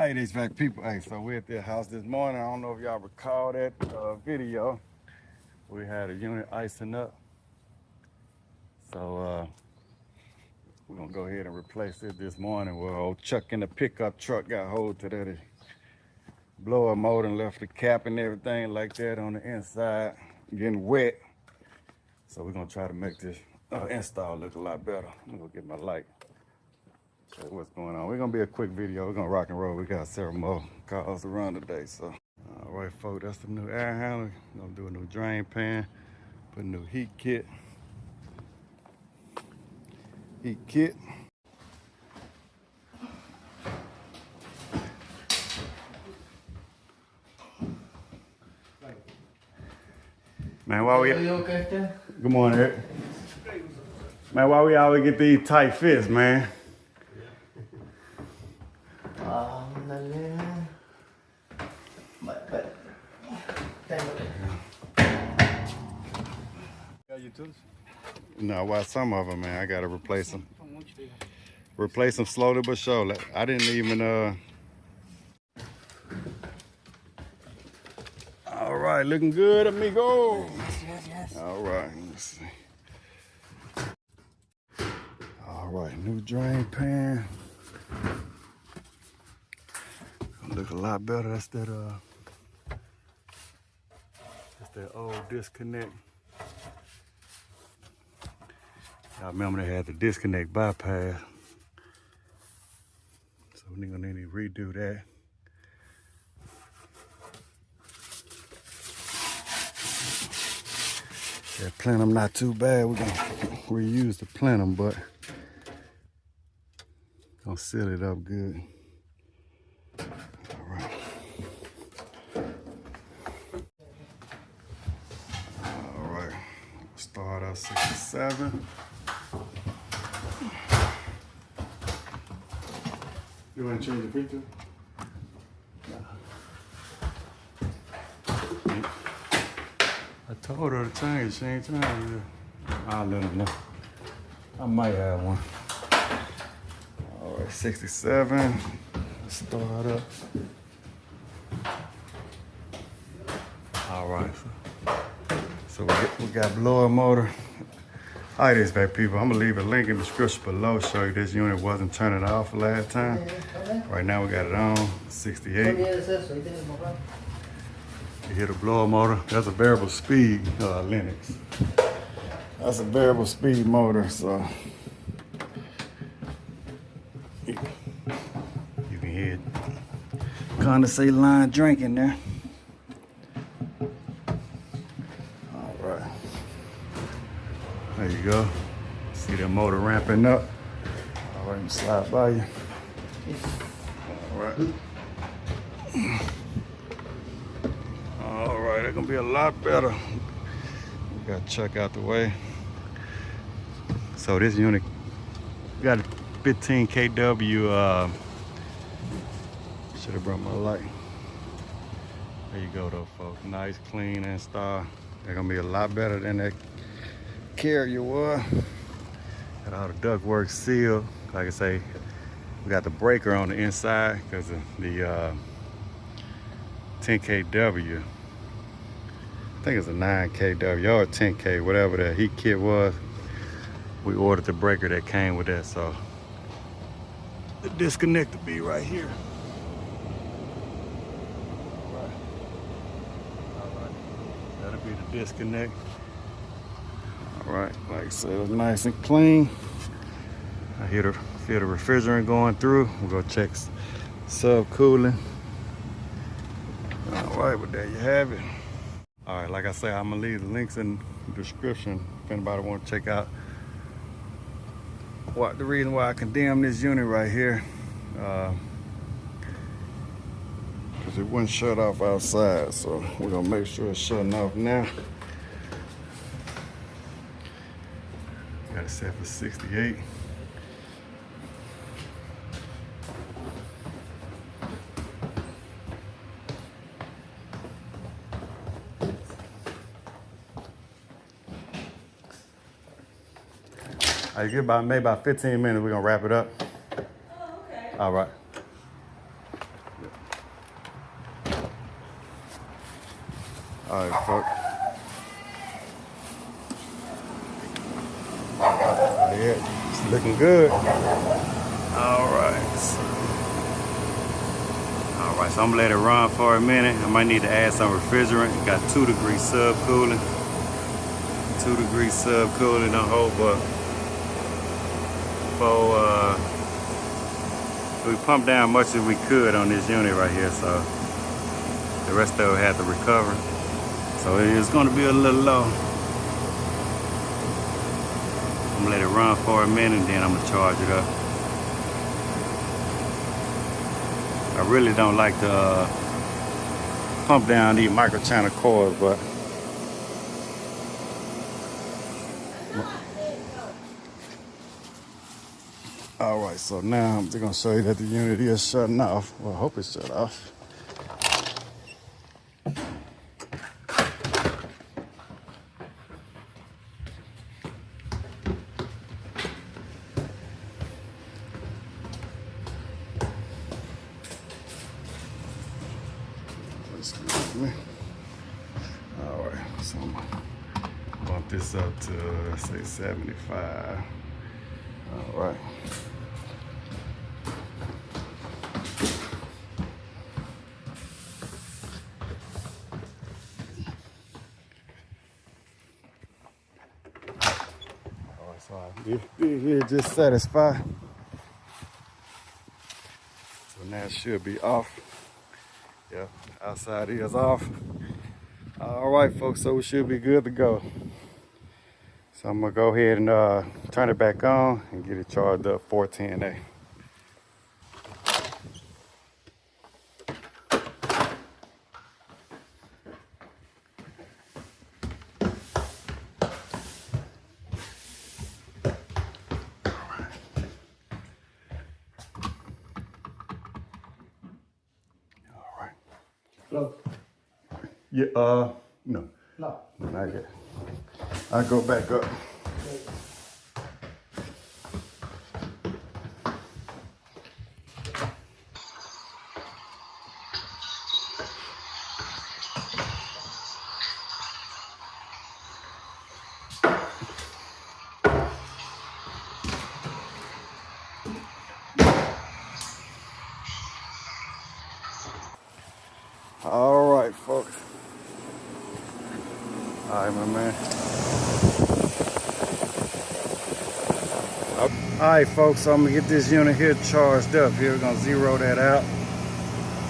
Hey, these HVAC people. Hey, so we're at their house this morning. I don't know if y'all recall that video. We had a unit icing up. So we're gonna go ahead and replace it this morning. Well, old Chuck in the pickup truck got hold to that blower motor and left the cap and everything like that on the inside, getting wet. So we're gonna try to make this install look a lot better. I'm gonna get my light. Show you what's going on. We're gonna be a quick video. We're gonna rock and roll. We got several more calls to run today. So, all right, folks, that's the new air handler. We're gonna do a new drain pan, put a new heat kit. Man, why we? Good morning, Eric. Man, why we always get these tight fits, man? No, why some of them, man, I gotta replace them. Replace them slowly but surely. I didn't even All right, looking good, amigo. Yes. All right, let's see. All right, new drain pan. Gonna look a lot better. That's that old disconnect. I remember they had the disconnect bypass. So we're gonna need to redo that. That plenum not too bad. We're gonna reuse the plenum, but gonna seal it up good. All right. All right. Start out 67. You want to change the picture? I told her to change. She ain't trying. I'll let her know. I might have one. All right, 67. Let's start up. All right. So we got blower motor. All right, this back people. I'm gonna leave a link in the description below. Show you this unit wasn't turning off last time. Right now we got it on 68. You hear the blower motor. That's a variable speed Linux. That's a variable speed motor, so you can hear it. Condensate line drinking there. All right. There you go. See that motor ramping up. All right, let me slide by you. All right. All right, it's gonna be a lot better. We got Chuck out the way. So this unit got a 15 kW. Should have brought my light. There you go though, folks. Nice, clean install. They're gonna be a lot better than that carrier was. Got all the ductwork sealed. Like I say, we got the breaker on the inside because of the 10 kW. I think it's a 9 kW or 10 K, whatever the heat kit was. We ordered the breaker that came with that, so the disconnect will be right here. All right. That'll be the disconnect. All right, like I said, it's nice and clean. I feel the refrigerant going through. We'll go check subcooling. All right, but there you have it. All right, like I say, I'm gonna leave the links in the description if anybody want to check out the reason why I condemn this unit right here. Because it wouldn't shut off outside, so we're gonna make sure it's shutting off now. Got it set for 68. I get maybe about 15 minutes. We're gonna wrap it up. Oh, okay. All right. All right, folks. Yeah, it's looking good. All right. All right, so I'm gonna let it run for a minute. I might need to add some refrigerant. Got 2-degree subcooling. 2-degree subcooling on whole, but we pumped down much as we could on this unit right here, so the rest of it had to recover. So it is gonna be a little low. I'm gonna let it run for a minute and then I'm gonna charge it up. I really don't like to pump down these microchannel coils, but all right, so now I'm just gonna show you that the unit is shutting off. Well, I hope it's shut off. Excuse me. All right, so I'm gonna bump this up to, let's say, 75. All right. So here just satisfied. So now it should be off. Yeah, outside is off. All right, folks, so we should be good to go. So I'm gonna go ahead and turn it back on and get it charged up 410A. Hello. Yeah, no. No. Not yet. I'll go back up. All right, folks. All right, my man. All right, folks, so I'm gonna get this unit here charged up. Here, we're gonna zero that out.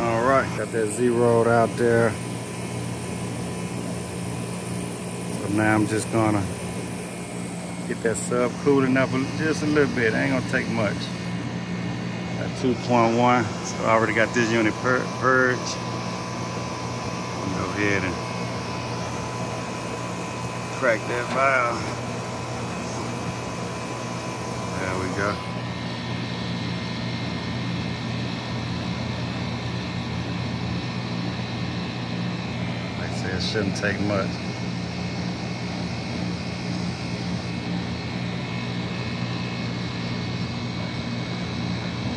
All right, got that zeroed out there. So now I'm just gonna get that sub cooling up just a little bit. Ain't gonna take much. At 2.1, so I already got this unit purged. Go ahead and crack that valve. There we go. Like I said, it shouldn't take much.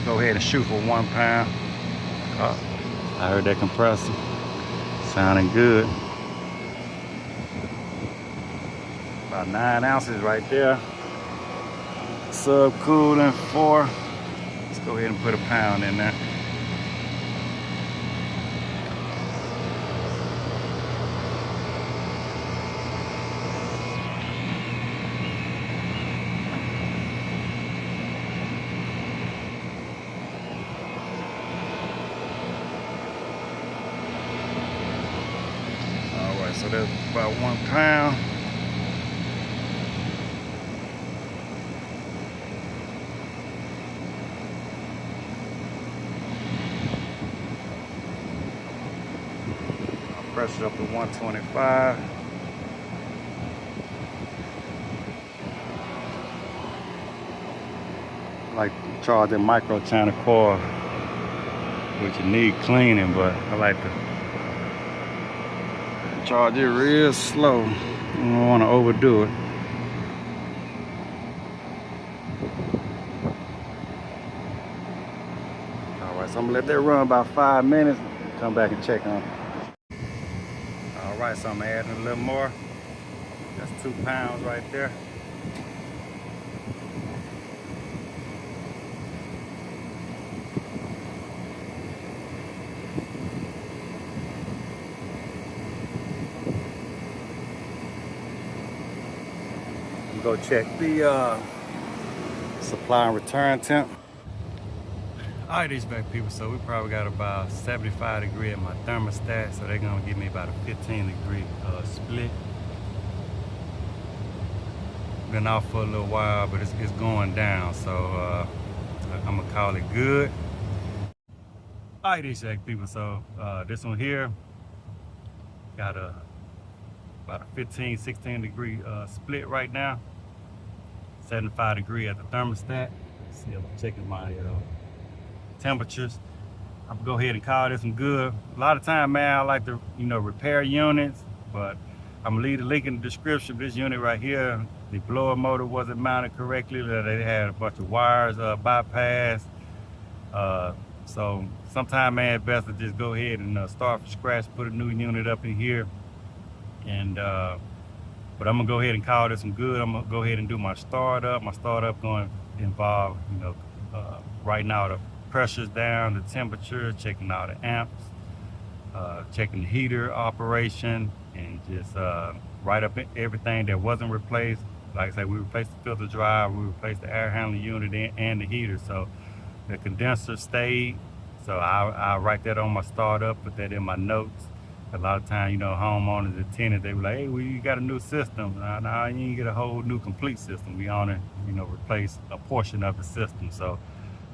Go ahead and shoot for 1 pound. Oh, I heard that compressor. Sounding good. About 9 ounces right there. Subcooling 4. Let's go ahead and put a pound in there. So that's about 1 pound. I'll press it up to 125. Like charging micro channel coil, which you need cleaning, but I like to charge it real slow. I don't want to overdo it. Alright, so I'm I'm gonna let that run about 5 minutes, come back and check on it. All right, so I'm adding a little more. That's 2 pounds right there. Go check the supply and return temp. All right, HVAC people, so we probably got about 75 degree at my thermostat, so they're gonna give me about a 15 degree split. Been off for a little while, but it's going down, so I'm gonna call it good. All right, HVAC people, so this one here got about a 15, 16 degree split right now. 75 degree at the thermostat. Let's see, I'm checking my temperatures. I'm gonna go ahead and call this one good. A lot of time, man, I like to, repair units, but I'm gonna leave the link in the description. This unit right here, the blower motor wasn't mounted correctly. They had a bunch of wires bypassed. So sometimes, man, it's best to just go ahead and start from scratch, put a new unit up in here. And but I'm gonna go ahead and call this one good. I'm gonna go ahead and do my startup. My startup going to involve, right now the pressure's down, the temperature, checking all the amps, checking the heater operation, and just write up everything that wasn't replaced. Like I said, we replaced the filter drive, we replaced the air handling unit and the heater. So the condenser stayed. So I'll write that on my startup, put that in my notes. A lot of times, homeowners and tenants, they were like, hey, you got a new system. Nah, you ain't get a whole new complete system. We only, replace a portion of the system. So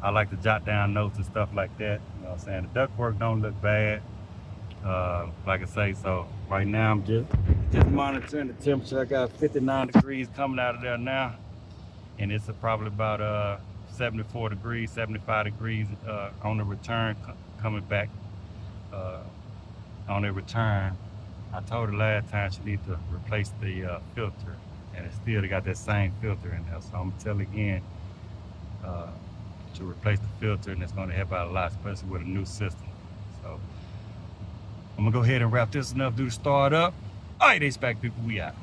I like to jot down notes and stuff like that. You know what I'm saying? The ductwork don't look bad. Like I say, so right now I'm just monitoring the temperature. I got 59 degrees coming out of there now. And it's probably about 74 degrees, 75 degrees on the return coming back. On the return, I told her last time she needs to replace the filter, and it still got that same filter in there. So I'm gonna tell her again to replace the filter, and it's gonna help out a lot, especially with a new system. So I'm gonna go ahead and wrap this one up, do the start up. All right, HVAC people, we out.